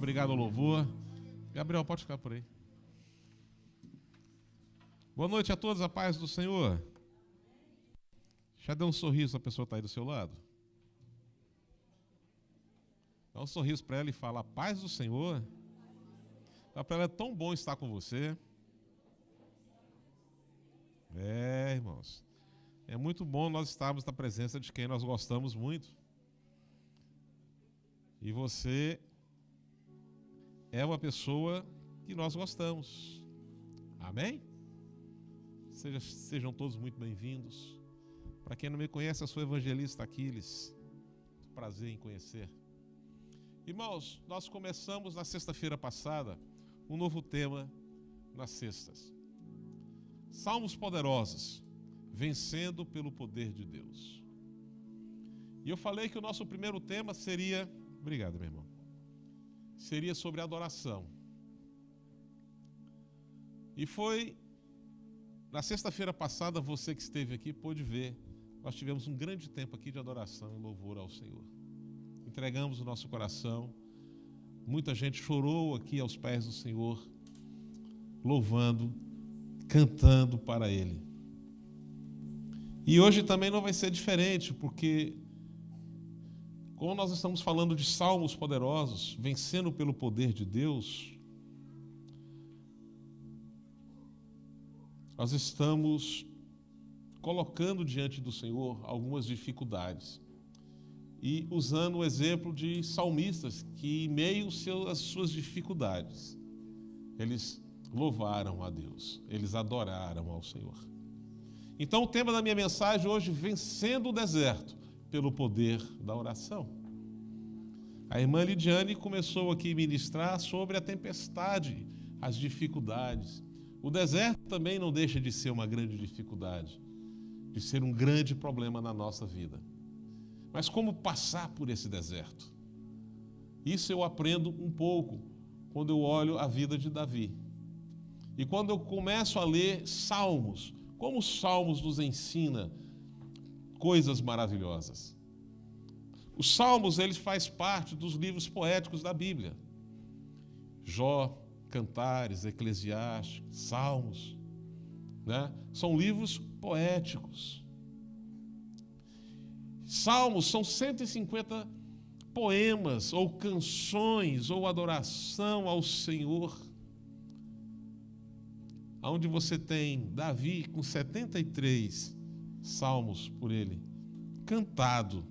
obrigado ao louvor. Gabriel, pode ficar por aí. Boa noite a todos, a paz do Senhor. Já deu um sorriso à pessoa que está aí do seu lado? Dá um sorriso para ela e fala: a paz do Senhor. Para ela, é tão bom estar com você. Irmãos, é muito bom nós estarmos na presença de quem nós gostamos muito. E você é uma pessoa que nós gostamos. Amém? Sejam todos muito bem-vindos. Para quem não me conhece, eu sou o evangelista Aquiles. Prazer em conhecer. Irmãos, nós começamos na sexta-feira passada um novo tema nas sextas. Salmos poderosos, vencendo pelo poder de Deus. E eu falei que o nosso primeiro tema seria... Obrigado, meu irmão. Seria sobre adoração. E foi... Na sexta-feira passada, você que esteve aqui pôde ver, nós tivemos um grande tempo aqui de adoração e louvor ao Senhor. Entregamos o nosso coração. Muita gente chorou aqui aos pés do Senhor, louvando, cantando para Ele. E hoje também não vai ser diferente, porque como nós estamos falando de salmos poderosos, vencendo pelo poder de Deus, nós estamos colocando diante do Senhor algumas dificuldades e usando o exemplo de salmistas que, em meio às suas dificuldades, eles louvaram a Deus, eles adoraram ao Senhor. Então o tema da minha mensagem hoje: vencendo o deserto pelo poder da oração. A irmã Lidiane começou aqui a ministrar sobre a tempestade, as dificuldades. O deserto também não deixa de ser uma grande dificuldade, de ser um grande problema na nossa vida. Mas como passar por esse deserto? Isso eu aprendo um pouco quando eu olho a vida de Davi. E quando eu começo a ler Salmos, como os Salmos nos ensina coisas maravilhosas. Os Salmos, eles fazem parte dos livros poéticos da Bíblia. Jó, Cantares, Eclesiastes, Salmos, né? São livros poéticos. Salmos são 150 poemas, ou canções, ou adoração ao Senhor, onde você tem Davi com 73 salmos por ele, cantado.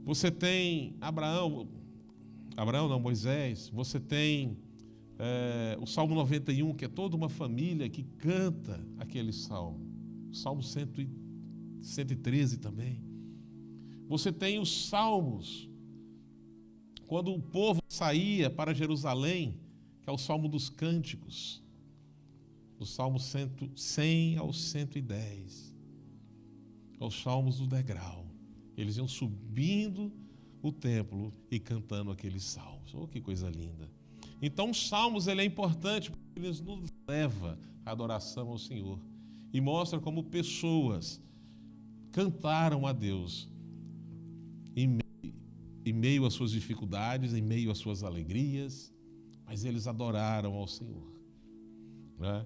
Você tem Moisés, você tem o Salmo 91, que é toda uma família que canta aquele salmo. O Salmo 113 também. Você tem os salmos, quando o povo saía para Jerusalém, que é o Salmo dos Cânticos, do Salmo 100 ao 110. É os salmos do degrau. Eles iam subindo o templo e cantando aqueles salmos. Oh, que coisa linda. Então, os salmos, ele é importante porque eles nos levam à adoração ao Senhor e mostra como pessoas cantaram a Deus em meio às suas dificuldades, em meio às suas alegrias, mas eles adoraram ao Senhor, né?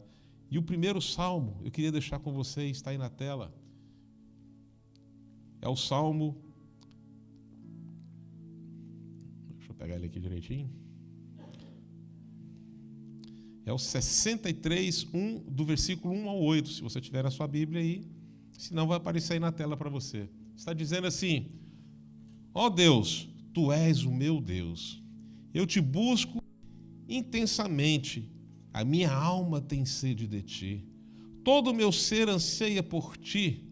E o primeiro salmo, eu queria deixar com vocês, está aí na tela, é o Salmo, deixa eu pegar ele aqui direitinho, é o 63, do versículo 1 ao 8, se você tiver a sua Bíblia aí, senão vai aparecer aí na tela para você. Está dizendo assim: ó Deus, Tu és o meu Deus, eu te busco intensamente, a minha alma tem sede de Ti, todo o meu ser anseia por Ti,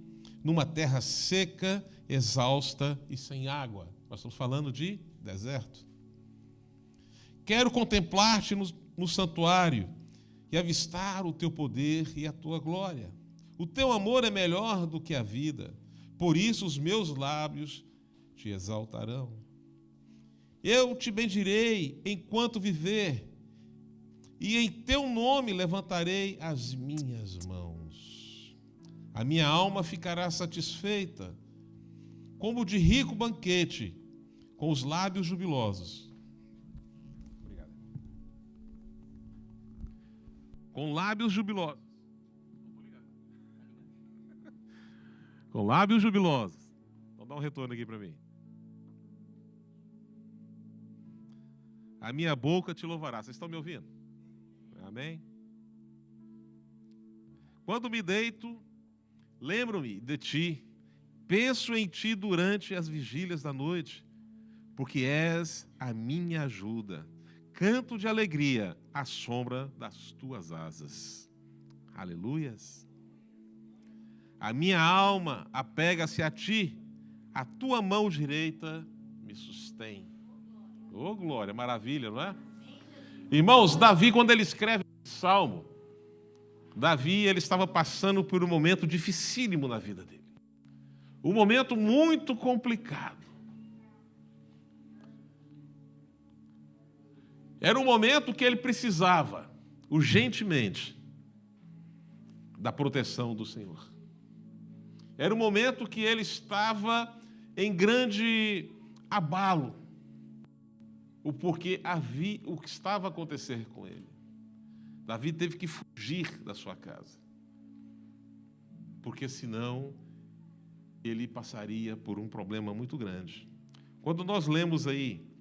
numa terra seca, exausta e sem água. Nós estamos falando de deserto. Quero contemplar-Te no santuário e avistar o Teu poder e a Tua glória. O Teu amor é melhor do que a vida, por isso os meus lábios Te exaltarão. Eu Te bendirei enquanto viver, e em Teu nome levantarei as minhas mãos. A minha alma ficará satisfeita, como de rico banquete, com os lábios jubilosos. Obrigado. Com lábios jubilosos. Com lábios jubilosos. Então dá um retorno aqui para mim. A minha boca te louvará. Vocês estão me ouvindo? Amém? Quando me deito, lembro-me de ti. Penso em ti durante as vigílias da noite, porque és a minha ajuda. Canto de alegria à sombra das tuas asas. Aleluias. A minha alma apega-se a ti, a tua mão direita me sustém. Oh, glória, maravilha, não é? Irmãos, Davi, quando ele escreve o Salmo, Davi, ele estava passando por um momento dificílimo na vida dele. Um momento muito complicado. Era um momento que ele precisava, urgentemente, da proteção do Senhor. Era um momento que ele estava em grande abalo, porque havia o que estava a acontecer com ele. Davi teve que fugir da sua casa, porque senão ele passaria por um problema muito grande. Quando nós lemos aí,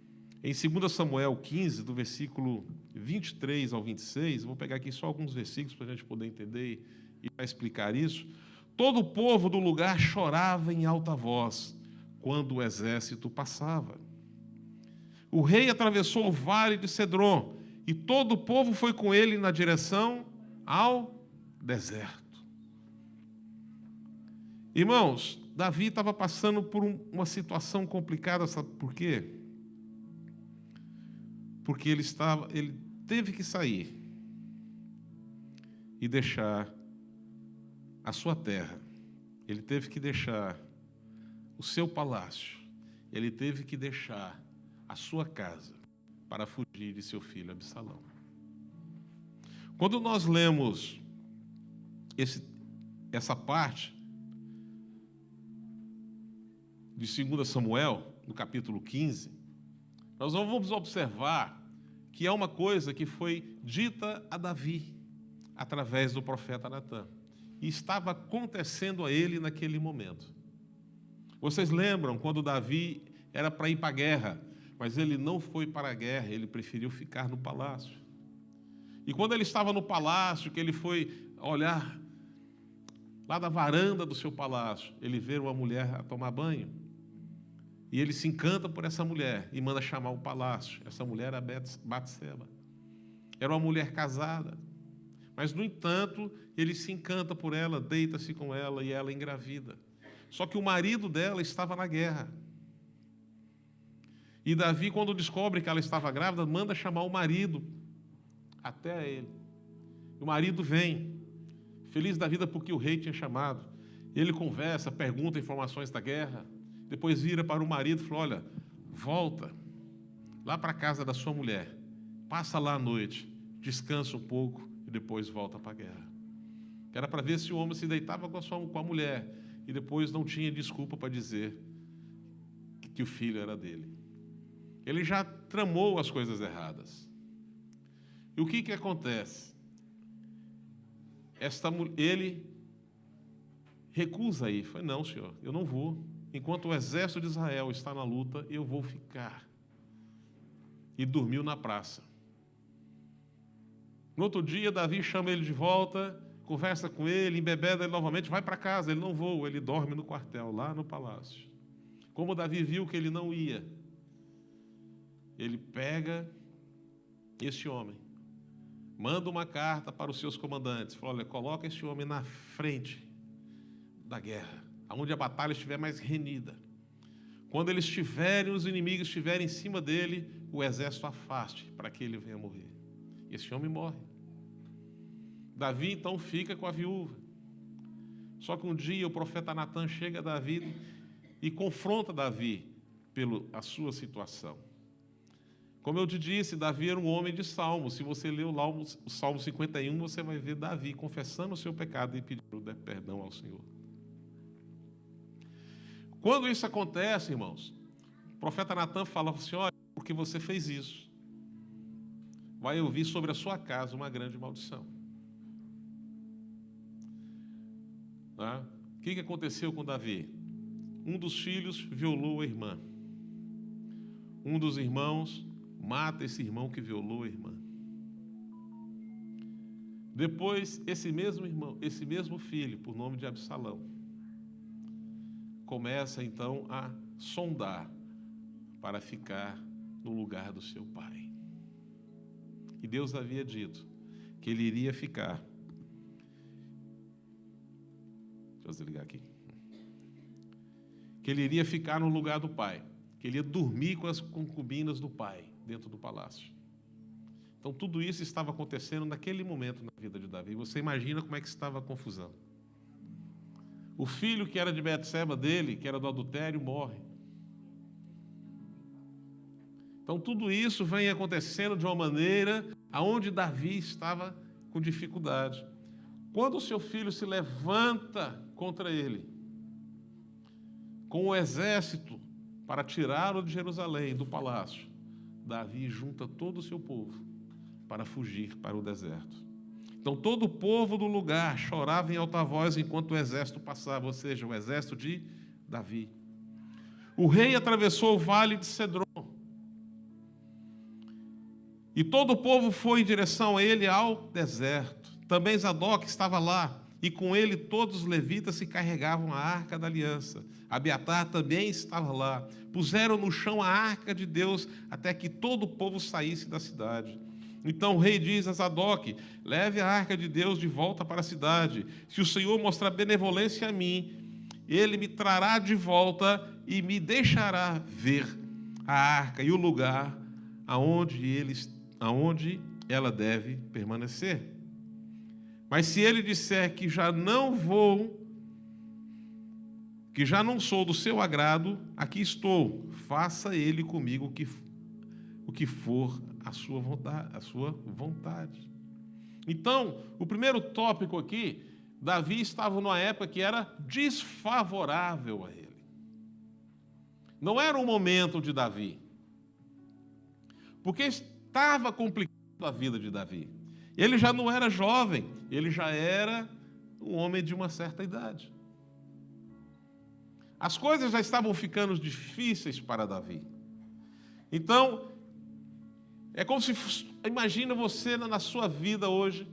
em 2 Samuel 15, do versículo 23 ao 26, vou pegar aqui só alguns versículos para a gente poder entender e para explicar isso. Todo o povo do lugar chorava em alta voz quando o exército passava. O rei atravessou o vale de Cedron e todo o povo foi com ele na direção ao deserto. Irmãos, Davi estava passando por uma situação complicada, sabe por quê? Porque ele teve que sair e deixar a sua terra, ele teve que deixar o seu palácio, ele teve que deixar a sua casa para fugir de seu filho Absalão. Quando nós lemos essa parte de 2 Samuel, no capítulo 15, nós vamos observar que é uma coisa que foi dita a Davi através do profeta Natã. E estava acontecendo a ele naquele momento. Vocês lembram quando Davi era para ir para a guerra, mas ele não foi para a guerra, ele preferiu ficar no palácio. E quando ele estava no palácio, que ele foi olhar lá da varanda do seu palácio, ele vê uma mulher a tomar banho. E ele se encanta por essa mulher e manda chamar o palácio. Essa mulher era Batseba. Era uma mulher casada. Mas, no entanto, ele se encanta por ela, deita-se com ela e ela engravida. Só que o marido dela estava na guerra. E Davi, quando descobre que ela estava grávida, manda chamar o marido até ele. O marido vem, feliz da vida porque o rei tinha chamado. Ele conversa, pergunta informações da guerra. Depois vira para o marido e fala: olha, volta lá para a casa da sua mulher. Passa lá à noite, descansa um pouco e depois volta para a guerra. Era para ver se o homem se deitava com a mulher e depois não tinha desculpa para dizer que o filho era dele. Ele já tramou as coisas erradas. E o que acontece? Ele recusa ir. Foi: não, senhor, eu não vou. Enquanto o exército de Israel está na luta, eu vou ficar. E dormiu na praça. No outro dia, Davi chama ele de volta, conversa com ele, embebeda ele novamente, vai para casa. Ele não voa, ele dorme no quartel, lá no palácio. Como Davi viu que ele não ia, ele pega esse homem, manda uma carta para os seus comandantes, fala: olha, coloca esse homem na frente da guerra, onde a batalha estiver mais renhida. Quando os inimigos estiverem em cima dele, o exército afaste para que ele venha morrer. Esse homem morre. Davi então fica com a viúva. Só que um dia o profeta Natã chega a Davi e confronta Davi pela sua situação. Como eu te disse, Davi era um homem de salmos. Se você ler lá o Salmo 51, você vai ver Davi confessando o seu pecado e pedindo perdão ao Senhor. Quando isso acontece, irmãos, profeta Natan fala assim: olha, porque você fez isso, vai ouvir sobre a sua casa uma grande maldição. Tá? O que aconteceu com Davi? Um dos filhos violou a irmã. Um dos irmãos mata esse irmão que violou a irmã. Depois, esse mesmo filho, por nome de Absalão, começa então a sondar para ficar no lugar do seu pai. E Deus havia dito que ele iria ficar. Deixa eu desligar aqui. Que ele iria ficar no lugar do pai, que ele ia dormir com as concubinas do pai dentro do palácio. Então tudo isso estava acontecendo naquele momento na vida de Davi. Você imagina como é que estava a confusão. O filho que era de Betseba dele, que era do adultério, morre. Então tudo isso vem acontecendo de uma maneira aonde Davi estava com dificuldade. Quando o seu filho se levanta contra ele, com o exército para tirá-lo de Jerusalém, do palácio, Davi junta todo o seu povo para fugir para o deserto. Então todo o povo do lugar chorava em alta voz enquanto o exército passava, ou seja, o exército de Davi. O rei atravessou o vale de Cedron, e todo o povo foi em direção a ele ao deserto. Também Zadok estava lá, e com ele todos os levitas se carregavam a arca da aliança. Abiatar também estava lá. Puseram no chão a arca de Deus até que todo o povo saísse da cidade. Então o rei diz a Zadok: leve a arca de Deus de volta para a cidade. Se o Senhor mostrar benevolência a mim, ele me trará de volta e me deixará ver a arca e o lugar aonde ela deve permanecer. Mas se ele disser que já não sou do seu agrado, aqui estou, faça ele comigo o que for a sua vontade. Então, o primeiro tópico aqui, Davi estava numa época que era desfavorável a ele. Não era um momento de Davi, porque estava complicando a vida de Davi. Ele já não era jovem, ele já era um homem de uma certa idade. As coisas já estavam ficando difíceis para Davi. Então, é como se, imagina você na sua vida hoje,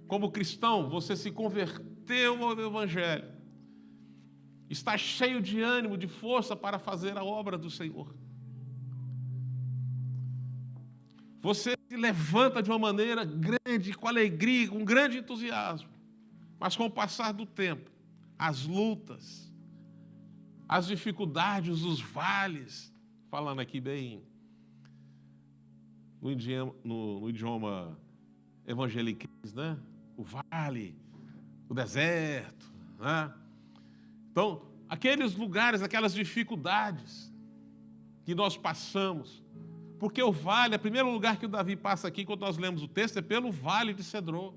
como cristão, você se converteu ao Evangelho, está cheio de ânimo, de força para fazer a obra do Senhor. Você se levanta de uma maneira grande, com alegria, com grande entusiasmo. Mas com o passar do tempo, as lutas, as dificuldades, os vales, falando aqui bem no idioma evangeliquez, né? O vale, o deserto, né? Então, aqueles lugares, aquelas dificuldades que nós passamos, porque o vale, o primeiro lugar que o Davi passa aqui, quando nós lemos o texto, é pelo vale de Cedron.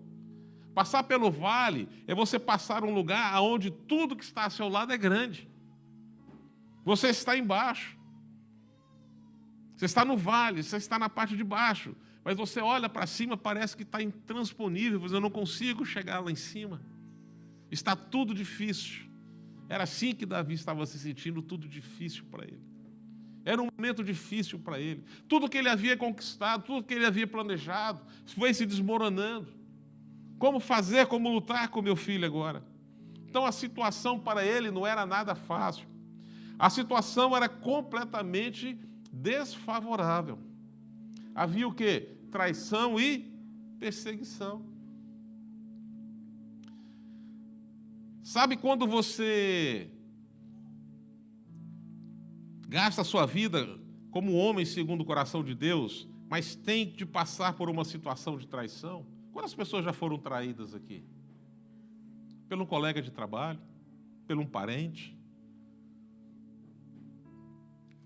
Passar pelo vale é você passar um lugar onde tudo que está ao seu lado é grande. Você está embaixo. Você está no vale, você está na parte de baixo. Mas você olha para cima, parece que está intransponível, mas eu não consigo chegar lá em cima. Está tudo difícil. Era assim que Davi estava se sentindo, tudo difícil para ele. Era um momento difícil para ele. Tudo que ele havia conquistado, tudo que ele havia planejado, foi se desmoronando. Como fazer, como lutar com meu filho agora? Então a situação para ele não era nada fácil. A situação era completamente desfavorável. Havia o quê? Traição e perseguição. Sabe quando você gasta a sua vida como homem segundo o coração de Deus, mas tem de passar por uma situação de traição? Quantas pessoas já foram traídas aqui? Pelo um colega de trabalho? Pelo um parente?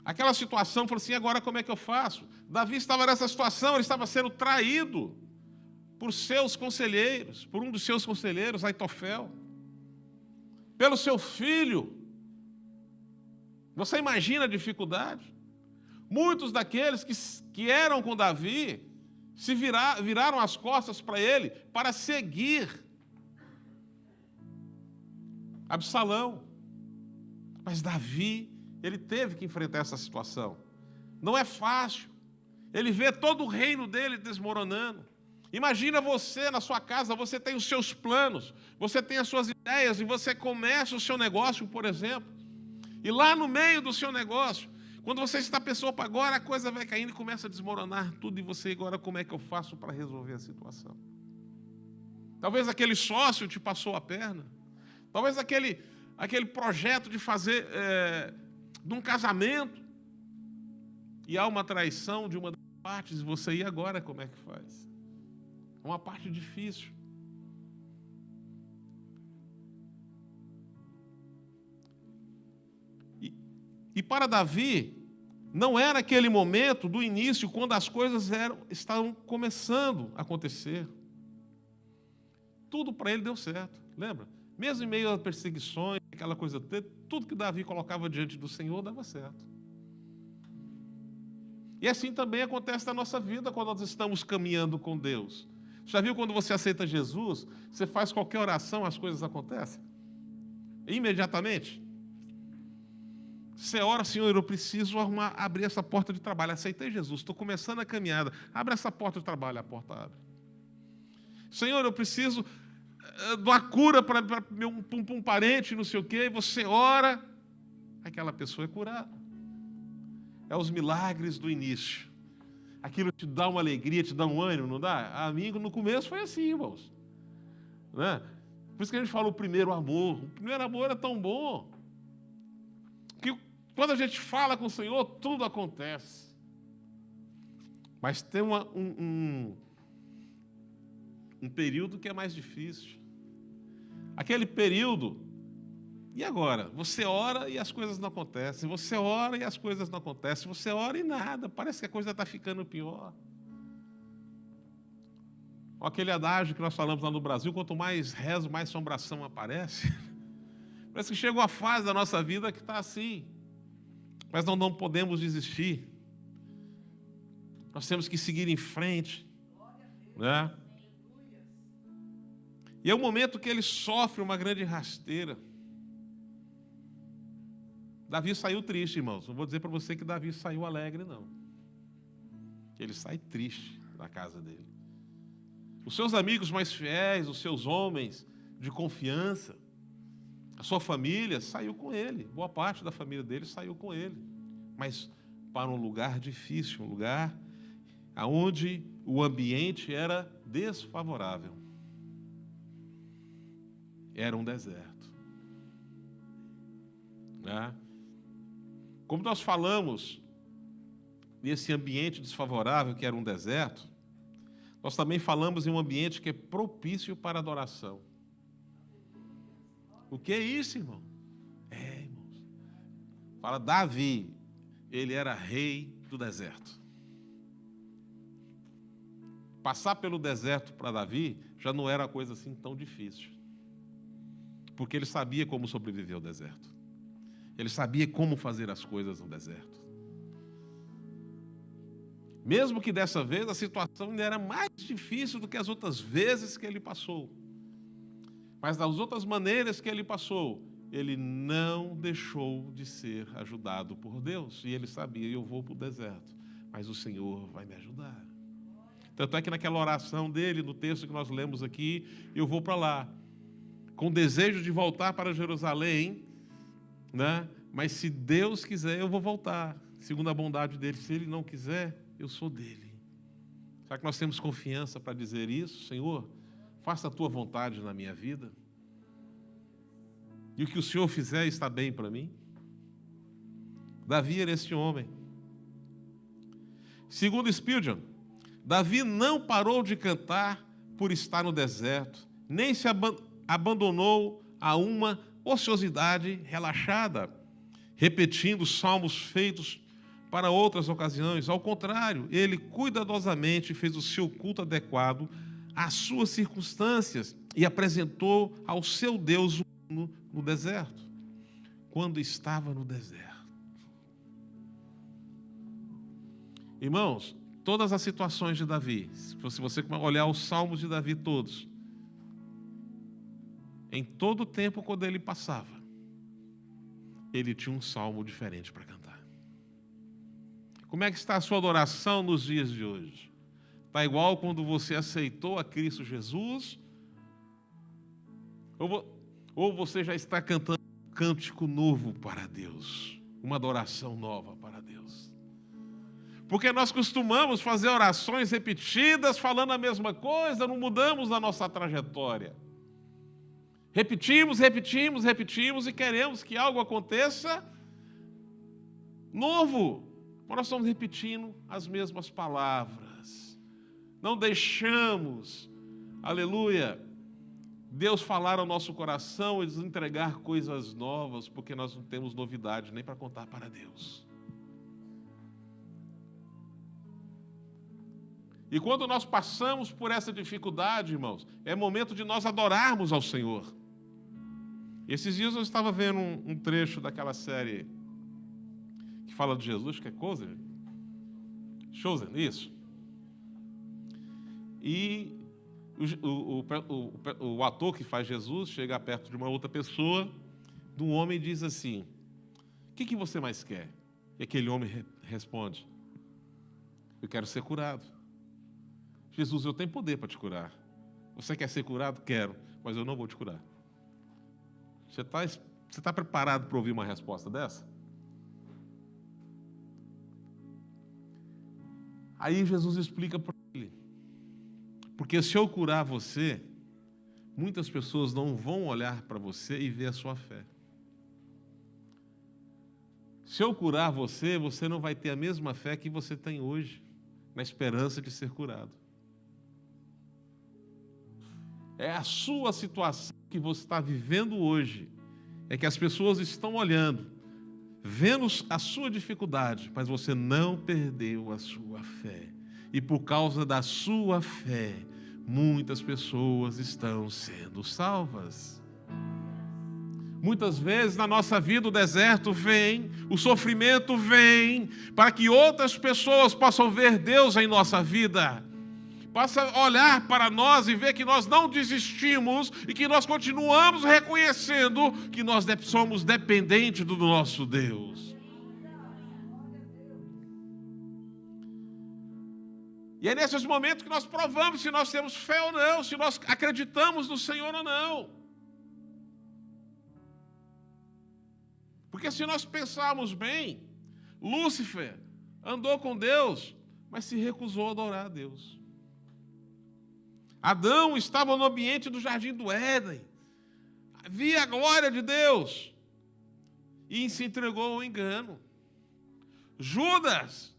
Aquela situação, falou assim, agora como é que eu faço? Davi estava nessa situação, ele estava sendo traído por seus conselheiros, por um dos seus conselheiros, Aitofel, pelo seu filho. Você imagina a dificuldade? Muitos daqueles que eram com Davi viraram as costas para ele para seguir Absalão. Mas Davi, ele teve que enfrentar essa situação. Não é fácil. Ele vê todo o reino dele desmoronando. Imagina você na sua casa, você tem os seus planos, você tem as suas ideias e você começa o seu negócio, por exemplo. E lá no meio do seu negócio, quando você está pensando, opa, agora a coisa vai caindo e começa a desmoronar tudo, e você, agora como é que eu faço para resolver a situação? Talvez aquele sócio te passou a perna. Talvez aquele projeto de fazer, de um casamento, e há uma traição de uma das partes, e você, e agora como é que faz? É uma parte difícil. E para Davi, não era aquele momento do início, quando as coisas estavam começando a acontecer. Tudo para ele deu certo, lembra? Mesmo em meio a perseguições, aquela coisa, tudo que Davi colocava diante do Senhor dava certo. E assim também acontece na nossa vida quando nós estamos caminhando com Deus. Já viu quando você aceita Jesus, você faz qualquer oração, as coisas acontecem? Imediatamente. Você ora, Senhor, eu preciso abrir essa porta de trabalho. Aceitei Jesus, estou começando a caminhada. Abre essa porta de trabalho, a porta abre. Senhor, eu preciso de uma cura para um parente, não sei o quê. E você ora, aquela pessoa é curada. É os milagres do início. Aquilo te dá uma alegria, te dá um ânimo, não dá? A mim, no começo, foi assim, irmãos. Né? Por isso que a gente fala o primeiro amor. O primeiro amor era tão bom. Que quando a gente fala com o Senhor, tudo acontece. Mas tem um período que é mais difícil. Aquele período, e agora? Você ora e as coisas não acontecem. Você ora e as coisas não acontecem. Você ora e nada. Parece que a coisa está ficando pior. Aquele adágio que nós falamos lá no Brasil, quanto mais rezo, mais assombração aparece. Parece que chega uma fase da nossa vida que está assim. Mas nós não podemos desistir. Nós temos que seguir em frente. Né? E é o momento que ele sofre uma grande rasteira. Davi saiu triste, irmãos. Não vou dizer para você que Davi saiu alegre, não. Ele sai triste da casa dele. Os seus amigos mais fiéis, os seus homens de confiança, a sua família saiu com ele. Boa parte da família dele saiu com ele. Mas para um lugar difícil, um lugar onde o ambiente era desfavorável. Era um deserto. Né? Como nós falamos nesse ambiente desfavorável que era um deserto, nós também falamos em um ambiente que é propício para adoração. O que é isso, irmão? Irmãos. Fala, Davi, ele era rei do deserto. Passar pelo deserto para Davi já não era coisa assim tão difícil. Porque ele sabia como sobreviver ao deserto. Ele sabia como fazer as coisas no deserto. Mesmo que dessa vez a situação ainda era mais difícil do que as outras vezes que ele passou. Mas das outras maneiras que ele passou, ele não deixou de ser ajudado por Deus. E ele sabia, eu vou para o deserto, mas o Senhor vai me ajudar. Tanto é que naquela oração dele, no texto que nós lemos aqui, eu vou para lá, com desejo de voltar para Jerusalém, né? Mas se Deus quiser, eu vou voltar, segundo a bondade dele. Se ele não quiser, eu sou dele. Será que nós temos confiança para dizer isso? Senhor, faça a tua vontade na minha vida. E o que o Senhor fizer está bem para mim. Davi era esse homem. Segundo Spurgeon, Davi não parou de cantar por estar no deserto, nem se abandonou a uma ociosidade relaxada, repetindo salmos feitos para outras ocasiões. Ao contrário, ele cuidadosamente fez o seu culto adequado às suas circunstâncias e apresentou ao seu Deus no deserto, quando estava no deserto. Irmãos, todas as situações de Davi, se você olhar os salmos de Davi todos, em todo o tempo quando ele passava, ele tinha um salmo diferente para cantar. Como é que está a sua adoração nos dias de hoje? Está igual quando você aceitou a Cristo Jesus? Ou você já está cantando um cântico novo para Deus? Uma adoração nova para Deus? Porque nós costumamos fazer orações repetidas, falando a mesma coisa, não mudamos a nossa trajetória. Repetimos e queremos que algo aconteça novo. Mas nós estamos repetindo as mesmas palavras. Não deixamos, aleluia, Deus falar ao nosso coração e nos entregar coisas novas, porque nós não temos novidade nem para contar para Deus. E quando nós passamos por essa dificuldade, irmãos, é momento de nós adorarmos ao Senhor. Esses dias eu estava vendo um trecho daquela série que fala de Jesus, que é Chosen, isso. E o ator que faz Jesus chega perto de uma outra pessoa, de um homem, e diz assim: o que você mais quer? E aquele homem responde: eu quero ser curado. Jesus, eu tenho poder para te curar. Você quer ser curado? Quero, mas eu não vou te curar. Você está preparado para ouvir uma resposta dessa? Aí Jesus explica para ele: porque se eu curar você, muitas pessoas não vão olhar para você e ver a sua fé. Se eu curar você, você não vai ter a mesma fé que você tem hoje, na esperança de ser curado. É a sua situação que você está vivendo hoje, é que as pessoas estão olhando, vendo a sua dificuldade, mas você não perdeu a sua fé. E por causa da sua fé, muitas pessoas estão sendo salvas. Muitas vezes na nossa vida o deserto vem, o sofrimento vem, para que outras pessoas possam ver Deus em nossa vida. Possa olhar para nós e ver que nós não desistimos e que nós continuamos reconhecendo que nós somos dependentes do nosso Deus. E é nesses momentos que nós provamos se nós temos fé ou não, se nós acreditamos no Senhor ou não. Porque se nós pensarmos bem, Lúcifer andou com Deus, mas se recusou a adorar a Deus. Adão estava no ambiente do jardim do Éden, via a glória de Deus e se entregou ao engano. Judas,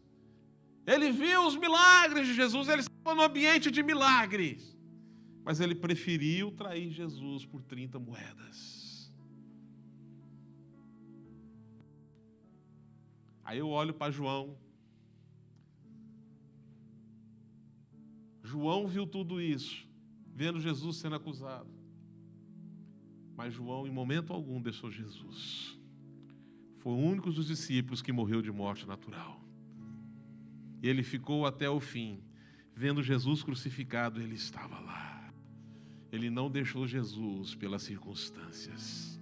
ele viu os milagres de Jesus, ele estava no ambiente de milagres, mas ele preferiu trair Jesus por 30 moedas. Aí eu olho para João. João viu tudo isso, vendo Jesus sendo acusado. Mas João, em momento algum, deixou Jesus. Foi o único dos discípulos que morreu de morte natural. E ele ficou até o fim. Vendo Jesus crucificado, ele estava lá. Ele não deixou Jesus pelas circunstâncias.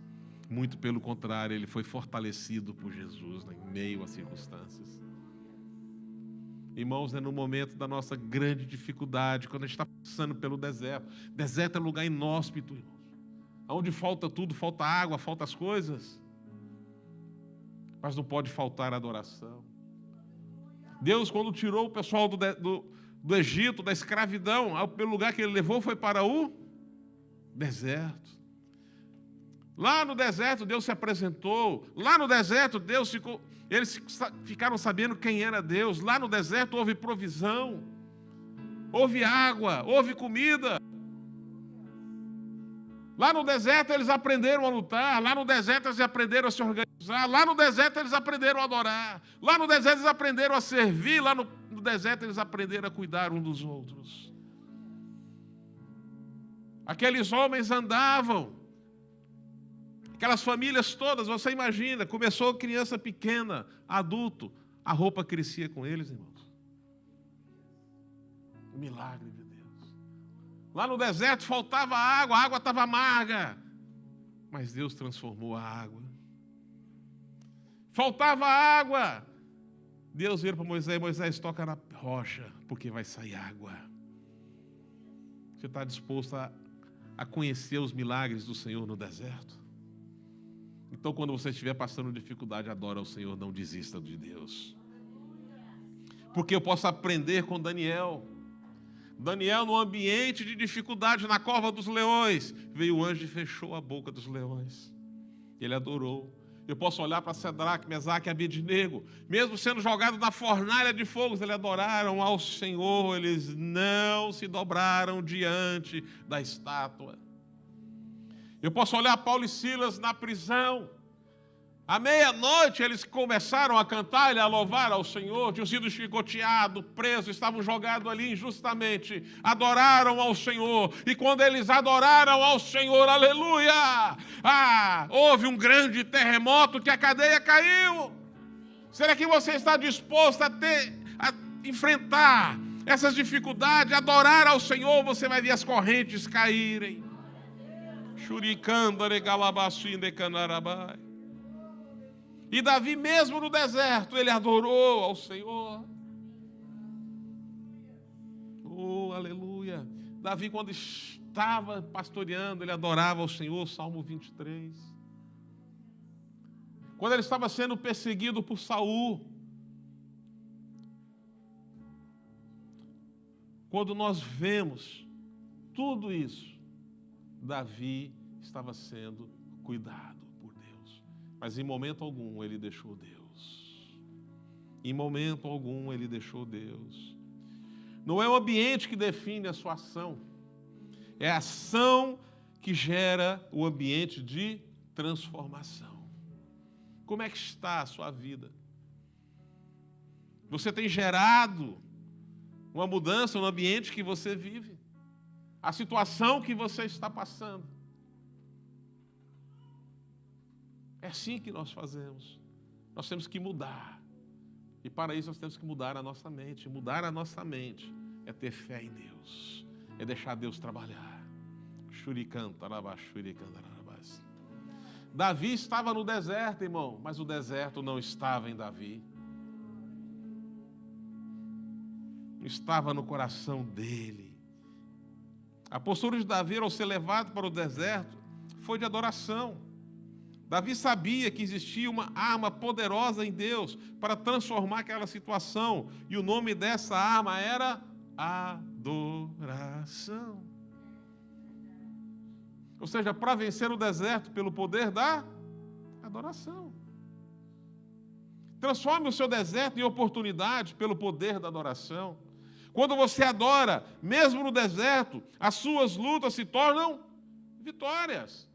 Muito pelo contrário, ele foi fortalecido por Jesus em meio às circunstâncias. Irmãos, é no momento da nossa grande dificuldade, quando a gente está passando pelo deserto. Deserto é lugar inóspito, irmãos. Onde falta tudo, falta água, falta as coisas. Mas não pode faltar a adoração. Deus, quando tirou o pessoal do Egito, da escravidão, pelo lugar que ele levou foi para o deserto. Lá no deserto Deus se apresentou. Lá no deserto eles ficaram sabendo quem era Deus. Lá no deserto houve provisão, houve água, houve comida. Lá no deserto eles aprenderam a lutar. Lá no deserto eles aprenderam a se organizar. Lá no deserto eles aprenderam a adorar. Lá no deserto eles aprenderam a servir. Lá no deserto eles aprenderam a cuidar uns dos outros. Aqueles homens andavam, aquelas famílias todas, você imagina, começou criança pequena, adulto, a roupa crescia com eles, irmãos. O milagre de Deus. Lá no deserto faltava água, a água estava amarga. Mas Deus transformou a água. Faltava água. Deus veio para Moisés: Moisés, toca na rocha, porque vai sair água. Você está disposto a conhecer os milagres do Senhor no deserto? Então, quando você estiver passando dificuldade, adora ao Senhor, não desista de Deus. Porque eu posso aprender com Daniel. Daniel, no ambiente de dificuldade, na cova dos leões, veio o anjo e fechou a boca dos leões. Ele adorou. Eu posso olhar para Sadraque, Mesaque e Abednego, mesmo sendo jogado na fornalha de fogo, eles adoraram ao Senhor, eles não se dobraram diante da estátua. Eu posso olhar Paulo e Silas na prisão. À meia-noite eles começaram a cantar e a louvar ao Senhor, tinham sido chicoteados, presos, estavam jogados ali injustamente, adoraram ao Senhor, e quando eles adoraram ao Senhor, aleluia, houve um grande terremoto que a cadeia caiu. Será que você está disposto a enfrentar essas dificuldades, adorar ao Senhor? Você vai ver as correntes caírem. Shurikanda regalabasinde canarabai. E Davi, mesmo no deserto, ele adorou ao Senhor. Oh, aleluia. Davi, quando estava pastoreando, ele adorava ao Senhor, Salmo 23. Quando ele estava sendo perseguido por Saul. Quando nós vemos tudo isso, Davi estava sendo cuidado. Mas em momento algum ele deixou Deus. Em momento algum ele deixou Deus. Não é o ambiente que define a sua ação. É a ação que gera o ambiente de transformação. Como é que está a sua vida? Você tem gerado uma mudança no ambiente que você vive? A situação que você está passando? É assim que nós fazemos. Nós temos que mudar. E para isso nós temos que mudar a nossa mente. Mudar a nossa mente é ter fé em Deus. É deixar Deus trabalhar. Davi estava no deserto, irmão, mas o deserto não estava em Davi. Estava no coração dele. A postura de Davi ao ser levado para o deserto foi de adoração. Davi sabia que existia uma arma poderosa em Deus para transformar aquela situação. E o nome dessa arma era adoração. Ou seja, para vencer o deserto pelo poder da adoração. Transforme o seu deserto em oportunidade pelo poder da adoração. Quando você adora, mesmo no deserto, as suas lutas se tornam vitórias.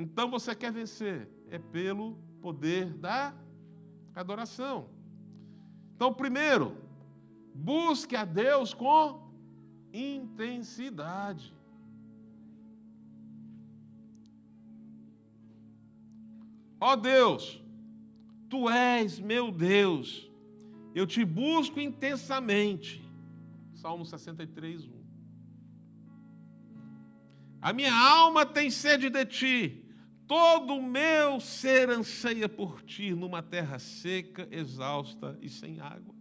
Então você quer vencer, é pelo poder da adoração. Então, primeiro, busque a Deus com intensidade. Ó Deus, Tu és meu Deus, eu te busco intensamente. Salmo 63, 1. A minha alma tem sede de Ti. Todo o meu ser anseia por Ti, numa terra seca, exausta e sem água.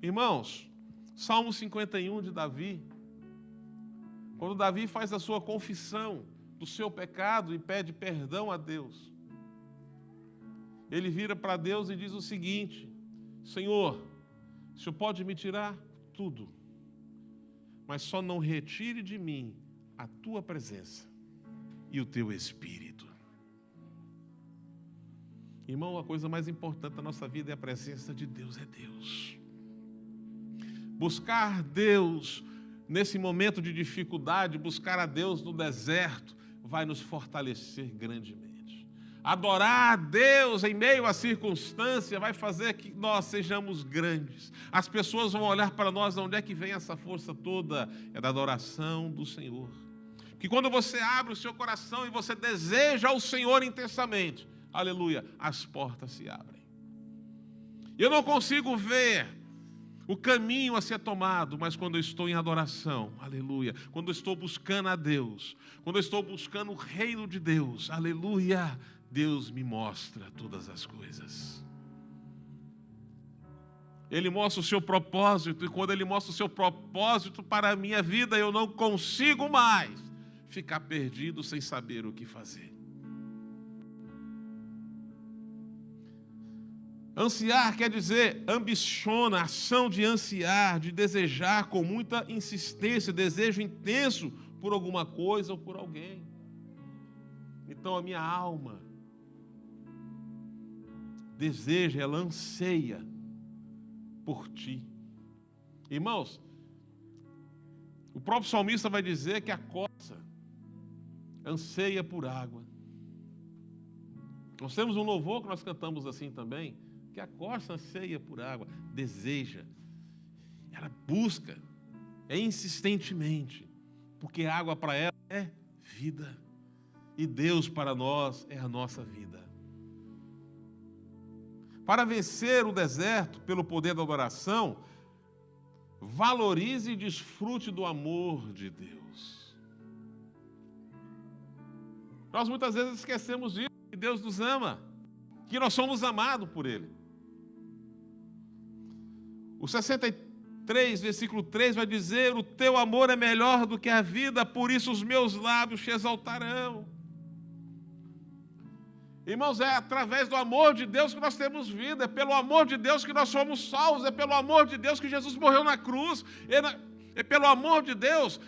Irmãos, Salmo 51 de Davi, quando Davi faz a sua confissão do seu pecado e pede perdão a Deus, ele vira para Deus e diz o seguinte: Senhor, o Senhor pode me tirar tudo, mas só não retire de mim a Tua presença e o Teu Espírito. Irmão, a coisa mais importante da nossa vida é a presença de Deus, é Deus. Buscar Deus nesse momento de dificuldade, buscar a Deus no deserto, vai nos fortalecer grandemente. Adorar a Deus em meio à circunstância vai fazer que nós sejamos grandes. As pessoas vão olhar para nós: de onde é que vem essa força toda? É da adoração do Senhor. Que quando você abre o seu coração e você deseja o Senhor intensamente, aleluia, as portas se abrem. Eu não consigo ver o caminho a ser tomado, mas quando eu estou em adoração, aleluia, quando eu estou buscando a Deus, quando eu estou buscando o reino de Deus, aleluia, Deus me mostra todas as coisas. Ele mostra o seu propósito, e quando Ele mostra o seu propósito para a minha vida, eu não consigo mais ficar perdido sem saber o que fazer. Ansiar quer dizer ambiciona, ação de ansiar, de desejar com muita insistência, desejo intenso por alguma coisa ou por alguém. Então a minha alma deseja, ela anseia por ti. Irmãos, o próprio salmista vai dizer que a corça anseia por água. Nós temos um louvor que nós cantamos assim também, que a corça anseia por água, deseja, ela busca, insistentemente, porque a água para ela é vida, e Deus para nós é a nossa vida. Para vencer o deserto pelo poder da adoração, valorize e desfrute do amor de Deus. Nós muitas vezes esquecemos disso, que Deus nos ama, que nós somos amados por Ele. O 63, versículo 3 vai dizer: o teu amor é melhor do que a vida, por isso os meus lábios te exaltarão. Irmãos, é através do amor de Deus que nós temos vida, é pelo amor de Deus que nós somos salvos, é pelo amor de Deus que Jesus morreu na cruz, é pelo amor de Deus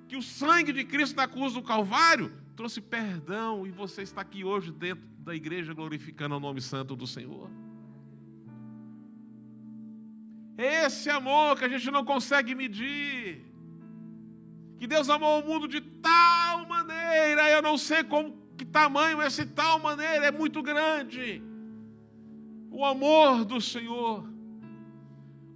que o sangue de Cristo na cruz do Calvário trouxe perdão, e você está aqui hoje dentro da igreja glorificando o nome santo do Senhor. Esse amor que a gente não consegue medir, que Deus amou o mundo de tal maneira, eu não sei que tamanho esse tal maneira, é muito grande o amor do Senhor.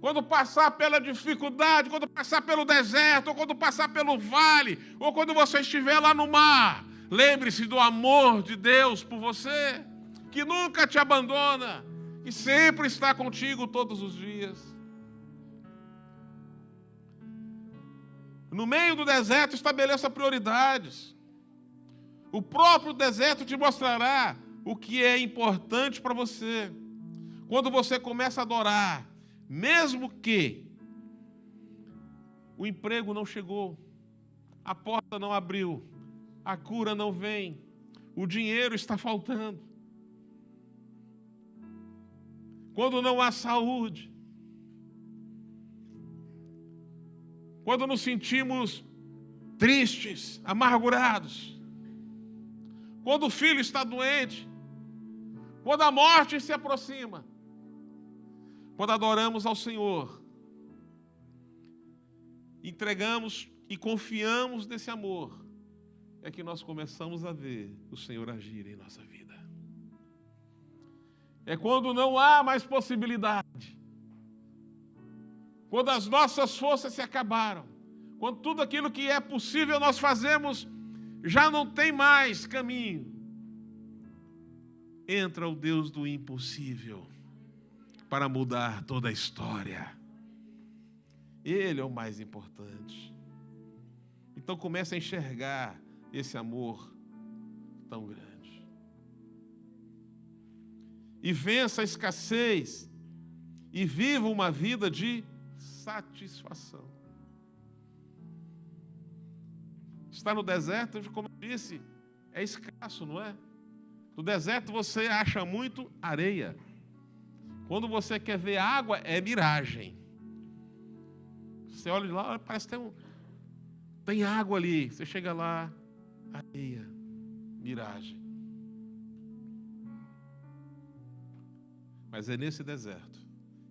Quando passar pela dificuldade, quando passar pelo deserto, ou quando passar pelo vale, ou quando você estiver lá no mar, lembre-se do amor de Deus por você, que nunca te abandona, que sempre está contigo todos os dias. No meio do deserto, estabeleça prioridades. O próprio deserto te mostrará o que é importante para você. Quando você começa a adorar, mesmo que o emprego não chegou, a porta não abriu, a cura não vem, o dinheiro está faltando, quando não há saúde, quando nos sentimos tristes, amargurados, quando o filho está doente, quando a morte se aproxima, quando adoramos ao Senhor, entregamos e confiamos nesse amor, é que nós começamos a ver o Senhor agir em nossa vida. É quando não há mais possibilidade, quando as nossas forças se acabaram, quando tudo aquilo que é possível nós fazemos já não tem mais caminho, entra o Deus do impossível para mudar toda a história. Ele é o mais importante. Então comece a enxergar esse amor tão grande. E vença a escassez e viva uma vida de satisfação. Está no deserto, como eu disse, é escasso, não é? No deserto você acha muito areia. Quando você quer ver água, é miragem. Você olha lá, parece que tem água ali. Você chega lá, areia, miragem. Mas é nesse deserto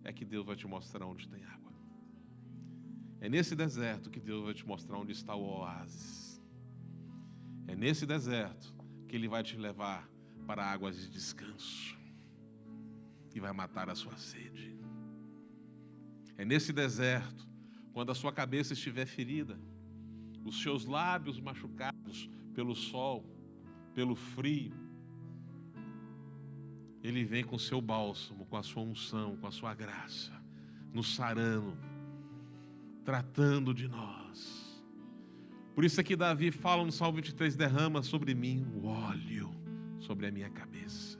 é que Deus vai te mostrar onde tem água. É nesse deserto que Deus vai te mostrar onde está o oásis. É nesse deserto que Ele vai te levar para águas de descanso e vai matar a sua sede. É nesse deserto, quando a sua cabeça estiver ferida, os seus lábios machucados pelo sol, pelo frio, Ele vem com o seu bálsamo, com a sua unção, com a sua graça, nos sarando, tratando de nós. Por isso é que Davi fala no Salmo 23, derrama sobre mim o óleo sobre a minha cabeça.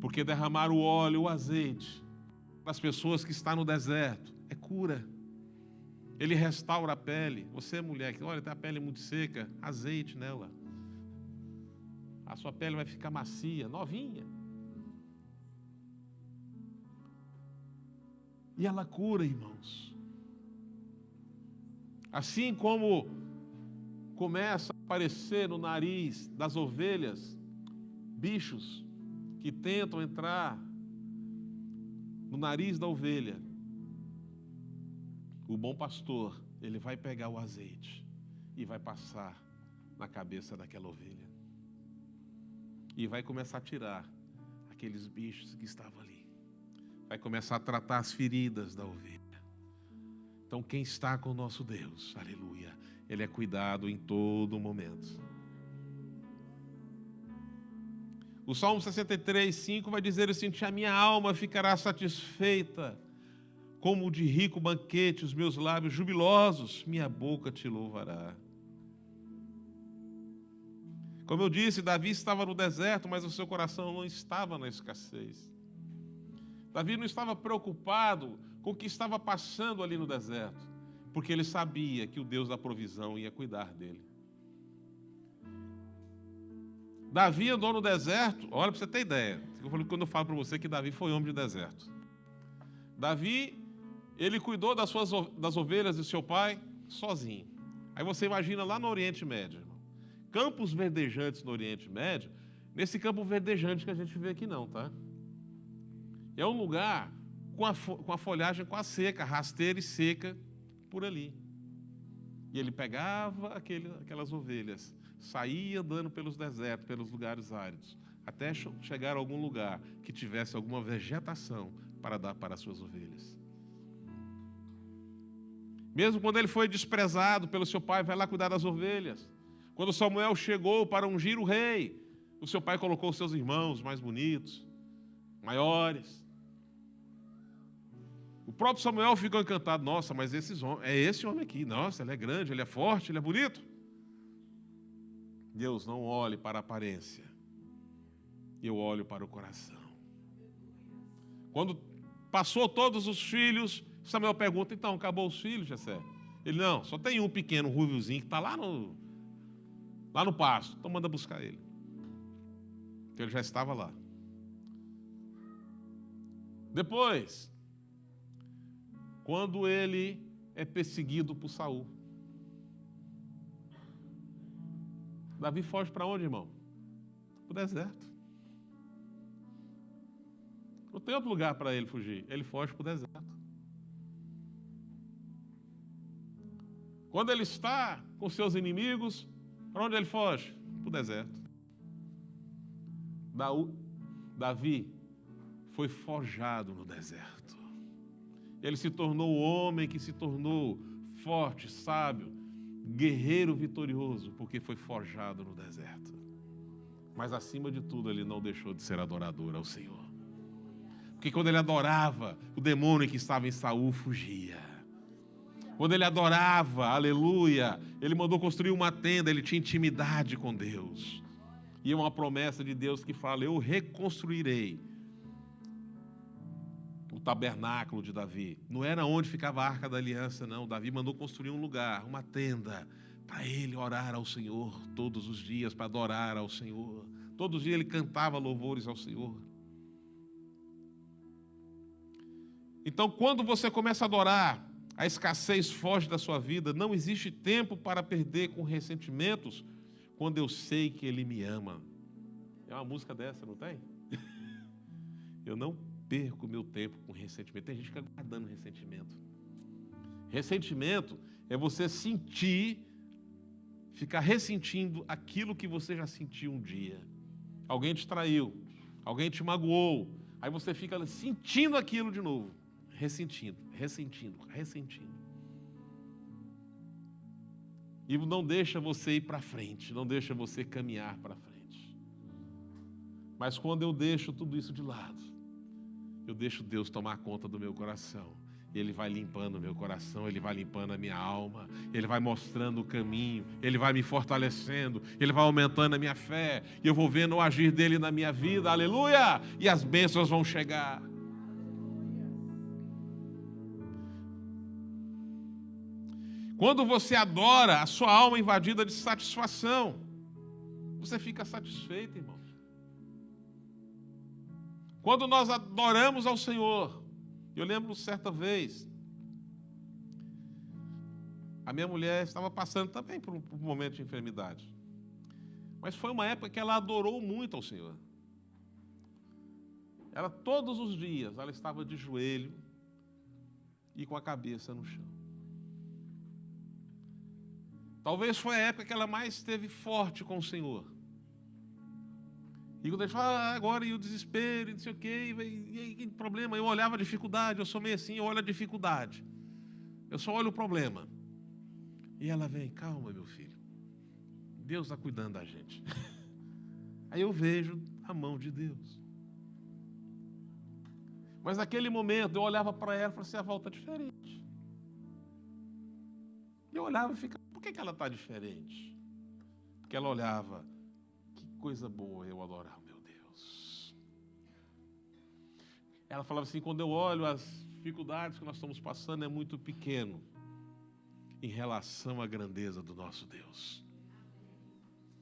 Porque derramar o óleo, o azeite, para as pessoas que estão no deserto, é cura. Ele restaura a pele. Você, mulher, que olha, tem a pele muito seca, azeite nela. A sua pele vai ficar macia, novinha. E ela cura, irmãos. Assim como começa a aparecer no nariz das ovelhas bichos que tentam entrar no nariz da ovelha, o bom pastor, ele vai pegar o azeite e vai passar na cabeça daquela ovelha. E vai começar a tirar aqueles bichos que estavam ali. Vai começar a tratar as feridas da ovelha. Então quem está com o nosso Deus, aleluia, Ele é cuidado em todo momento. O Salmo 63, 5 vai dizer assim: a minha alma ficará satisfeita como de rico banquete, os meus lábios jubilosos, minha boca te louvará. Como eu disse, Davi estava no deserto, mas o seu coração não estava na escassez. Davi não estava preocupado com o que estava passando ali no deserto, porque ele sabia que o Deus da provisão ia cuidar dele. Davi andou no deserto, olha para você ter ideia, quando eu falo para você que Davi foi homem de deserto. Davi, ele cuidou das ovelhas de seu pai sozinho. Aí você imagina lá no Oriente Médio, irmão, campos verdejantes no Oriente Médio, nesse campo verdejante que a gente vê aqui não, tá? É um lugar com a folhagem quase seca, rasteira e seca por ali. E ele pegava aquelas ovelhas, saía andando pelos desertos, pelos lugares áridos, até chegar a algum lugar que tivesse alguma vegetação para dar para as suas ovelhas. Mesmo quando ele foi desprezado pelo seu pai, vai lá cuidar das ovelhas. Quando Samuel chegou para ungir o rei, o seu pai colocou os seus irmãos mais bonitos, maiores. O próprio Samuel ficou encantado. Nossa, mas é esse homem aqui. Nossa, ele é grande, ele é forte, ele é bonito. Deus, não olhe para a aparência. Eu olho para o coração. Quando passou todos os filhos, Samuel pergunta: então, acabou os filhos, Jessé? Ele: não, só tem um pequeno ruiviozinho que está lá no pasto. Então manda buscar ele. Porque ele já estava lá. Depois, quando ele é perseguido por Saul, Davi foge para onde, irmão? Para o deserto. Não tem outro lugar para ele fugir. Ele foge para o deserto. Quando ele está com seus inimigos, para onde ele foge? Para o deserto. Davi foi forjado no deserto. Ele se tornou o homem que se tornou forte, sábio, guerreiro vitorioso, porque foi forjado no deserto. Mas acima de tudo, ele não deixou de ser adorador ao Senhor. Porque quando ele adorava, o demônio que estava em Saul fugia. Quando ele adorava, aleluia, ele mandou construir uma tenda, ele tinha intimidade com Deus. E é uma promessa de Deus que fala: eu reconstruirei o tabernáculo de Davi. Não era onde ficava a Arca da Aliança, não. Davi mandou construir um lugar, uma tenda, para ele orar ao Senhor todos os dias, para adorar ao Senhor. Todos os dias ele cantava louvores ao Senhor. Então, quando você começa a adorar, a escassez foge da sua vida. Não existe tempo para perder com ressentimentos, quando eu sei que Ele me ama. É uma música dessa, não tem? Eu não perco meu tempo com ressentimento. Tem gente que fica guardando ressentimento. Ressentimento é você ficar ressentindo aquilo que você já sentiu um dia. Alguém te traiu, alguém te magoou, aí você fica sentindo aquilo de novo. Ressentindo. E não deixa você ir para frente, não deixa você caminhar para frente. Mas quando eu deixo tudo isso de lado, eu deixo Deus tomar conta do meu coração. Ele vai limpando o meu coração, Ele vai limpando a minha alma, Ele vai mostrando o caminho, Ele vai me fortalecendo, Ele vai aumentando a minha fé, e eu vou vendo o agir dEle na minha vida, aleluia! E as bênçãos vão chegar. Quando você adora, a sua alma é invadida de satisfação. Você fica satisfeito, irmãos. Quando nós adoramos ao Senhor, eu lembro certa vez, a minha mulher estava passando também por um momento de enfermidade. Mas foi uma época que ela adorou muito ao Senhor. Ela, todos os dias, ela estava de joelho e com a cabeça no chão. Talvez foi a época que ela mais esteve forte com o Senhor. E quando a gente fala, agora e o desespero, e não sei o quê, e que problema, eu olhava a dificuldade, eu sou meio assim, eu olho a dificuldade. Eu só olho o problema. E ela vem, calma, meu filho. Deus está cuidando da gente. Aí eu vejo a mão de Deus. Mas naquele momento eu olhava para ela e falava assim, a volta é diferente. E eu olhava e ficava, por que ela está diferente? Porque ela olhava, que coisa boa eu adorar o meu Deus. Ela falava assim, quando eu olho as dificuldades que nós estamos passando, é muito pequeno em relação à grandeza do nosso Deus.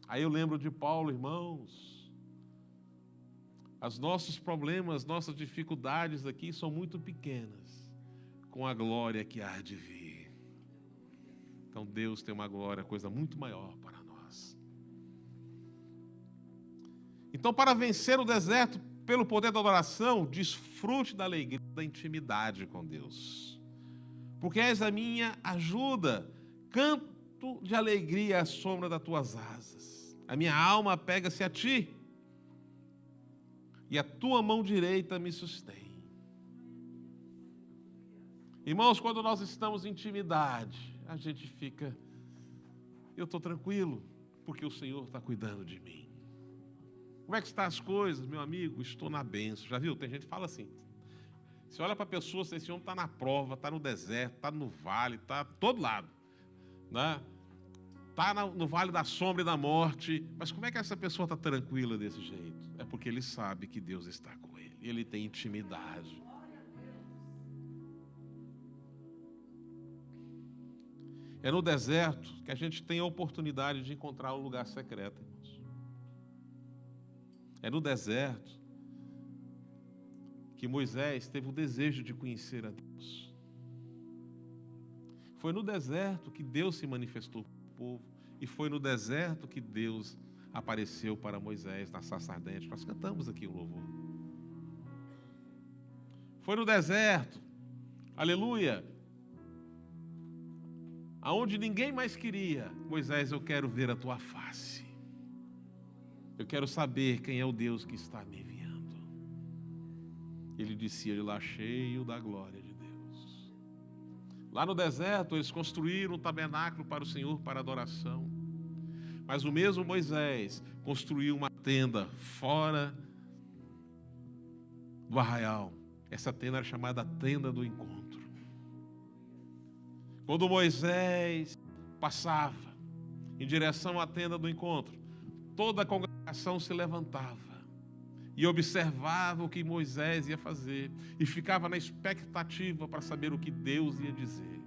Aí eu lembro de Paulo, irmãos, os nossos problemas, nossas dificuldades aqui são muito pequenas, com a glória que há de vir. Então Deus tem uma glória, coisa muito maior para nós. Então, para vencer o deserto pelo poder da adoração, desfrute da alegria, da intimidade com Deus. Porque és a minha ajuda, canto de alegria à sombra das tuas asas. A minha alma apega-se a ti, e a tua mão direita me sustém. Irmãos, quando nós estamos em intimidade, a gente fica, eu estou tranquilo, porque o Senhor está cuidando de mim. Como é que estão as coisas, meu amigo? Estou na bênção. Já viu? Tem gente que fala assim. Você olha para a pessoa, esse homem está na prova, está no deserto, está no vale, está todo lado. Né? Está no vale da sombra e da morte. Mas como é que essa pessoa está tranquila desse jeito? É porque ele sabe que Deus está com ele. Ele tem intimidade. É no deserto que a gente tem a oportunidade de encontrar um lugar secreto, irmãos. É no deserto que Moisés teve o desejo de conhecer a Deus. Foi no deserto que Deus se manifestou para o povo. E foi no deserto que Deus apareceu para Moisés na sarça ardente. Nós cantamos aqui o louvor. Foi no deserto, aleluia, aonde ninguém mais queria. Moisés, eu quero ver a tua face. Eu quero saber quem é o Deus que está me enviando. Ele descia de lá cheio da glória de Deus. Lá no deserto eles construíram um tabernáculo para o Senhor, para adoração. Mas o mesmo Moisés construiu uma tenda fora do arraial. Essa tenda era chamada tenda do encontro. Quando Moisés passava em direção à tenda do encontro, toda a congregação se levantava e observava o que Moisés ia fazer e ficava na expectativa para saber o que Deus ia dizer.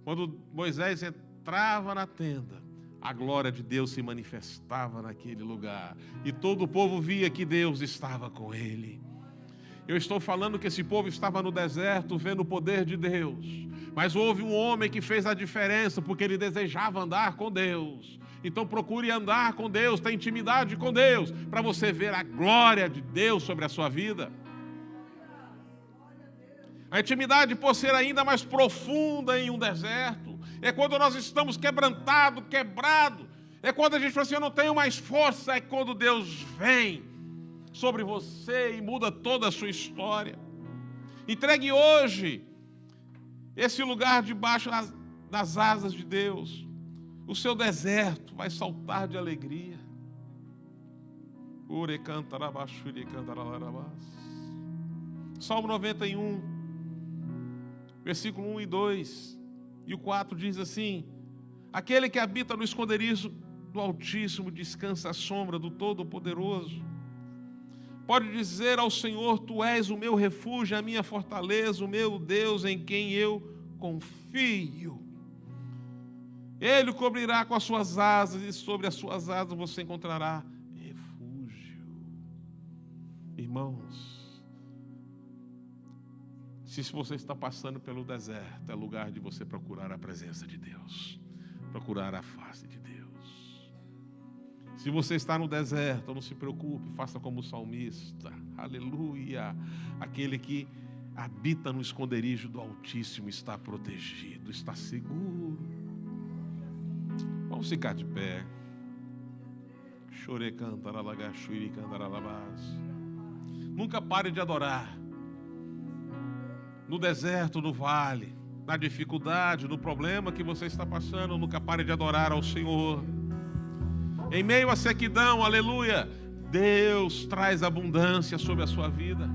Quando Moisés entrava na tenda, a glória de Deus se manifestava naquele lugar e todo o povo via que Deus estava com ele. Eu estou falando que esse povo estava no deserto vendo o poder de Deus, mas houve um homem que fez a diferença porque ele desejava andar com Deus. Então procure andar com Deus, ter intimidade com Deus, para você ver a glória de Deus sobre a sua vida. A intimidade, por ser ainda mais profunda em um deserto, é quando nós estamos quebrantados, quebrados. É quando a gente fala assim, eu não tenho mais força. É quando Deus vem sobre você e muda toda a sua história. Entregue hoje esse lugar debaixo das asas de Deus. O seu deserto vai saltar de alegria. Salmo 91, versículo 1 e 2 e o 4 diz assim: aquele que habita no esconderijo do Altíssimo descansa à sombra do Todo-Poderoso. Pode dizer ao Senhor: tu és o meu refúgio, a minha fortaleza, o meu Deus em quem eu confio. Ele o cobrirá com as suas asas e sobre as suas asas você encontrará refúgio. Irmãos, se você está passando pelo deserto, é lugar de você procurar a presença de Deus, procurar a face de Deus. Se você está no deserto, não se preocupe, faça como o salmista, aleluia. Aquele que habita no esconderijo do Altíssimo está protegido, está seguro. Vamos ficar de pé. Nunca pare de adorar. No deserto, no vale, na dificuldade, no problema que você está passando, nunca pare de adorar ao Senhor. Em meio à sequidão, aleluia, Deus traz abundância sobre a sua vida.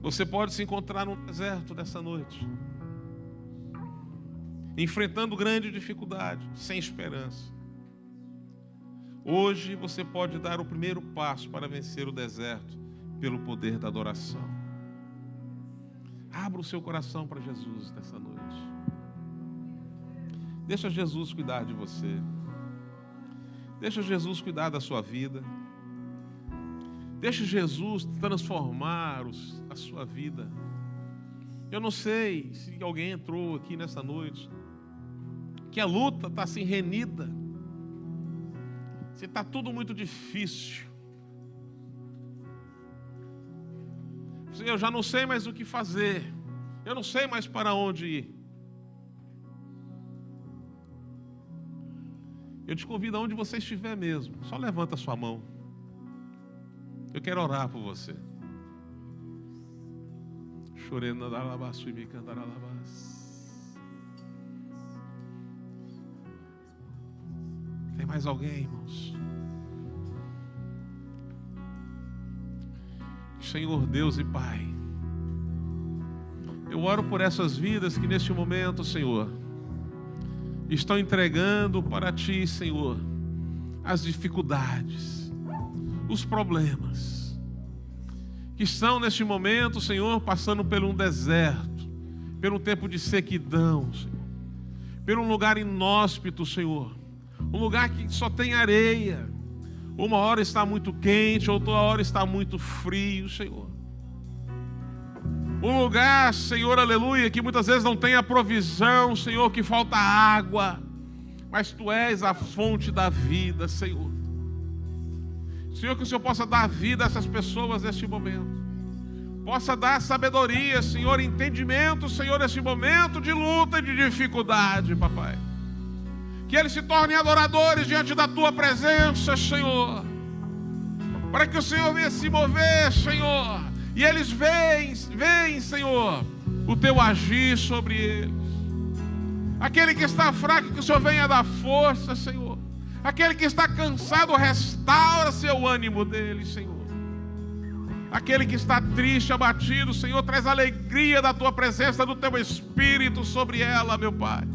Você pode se encontrar no deserto dessa noite, enfrentando grande dificuldade, sem esperança. Hoje você pode dar o primeiro passo para vencer o deserto pelo poder da adoração. Abra o seu coração para Jesus nessa noite. Deixa Jesus cuidar de você. Deixa Jesus cuidar da sua vida. Deixa Jesus transformar a sua vida. Eu não sei se alguém entrou aqui nessa noite, que a luta está assim renhida, se está tudo muito difícil. Eu já não sei mais o que fazer, eu não sei mais para onde ir. Eu te convido aonde você estiver mesmo, só levanta a sua mão. Eu quero orar por você. Tem mais alguém, irmãos? Senhor Deus e Pai, eu oro por essas vidas que neste momento, Senhor, estão entregando para Ti, Senhor, as dificuldades, os problemas, que estão neste momento, Senhor, passando por um deserto, por um tempo de sequidão, Senhor, por um lugar inóspito, Senhor, um lugar que só tem areia. Uma hora está muito quente, outra hora está muito frio, Senhor. Um lugar, Senhor, aleluia, que muitas vezes não tem a provisão, Senhor, que falta água, mas Tu és a fonte da vida, Senhor. Senhor, que o Senhor possa dar vida a essas pessoas neste momento, possa dar sabedoria, Senhor, entendimento, Senhor, neste momento de luta e de dificuldade, Papai. Que eles se tornem adoradores diante da Tua presença, Senhor, para que o Senhor venha se mover, Senhor, e eles veem, Senhor, o Teu agir sobre eles. Aquele que está fraco, que o Senhor venha dar força, Senhor. Aquele que está cansado, restaura seu ânimo dele, Senhor. Aquele que está triste, abatido, Senhor, traz alegria da Tua presença, do Teu Espírito sobre ela, meu Pai.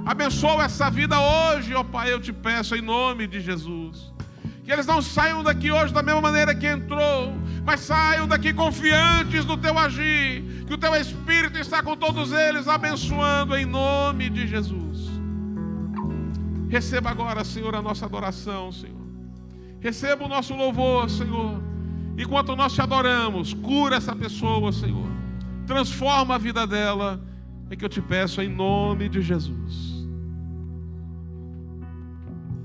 Abençoa essa vida hoje, ó Pai, eu te peço em nome de Jesus. Que eles não saiam daqui hoje da mesma maneira que entrou, mas saiam daqui confiantes no Teu agir, que o Teu Espírito está com todos eles, abençoando em nome de Jesus. Receba agora, Senhor, a nossa adoração, Senhor. Receba o nosso louvor, Senhor. Enquanto nós Te adoramos, cura essa pessoa, Senhor. Transforma a vida dela, é que eu te peço em nome de Jesus.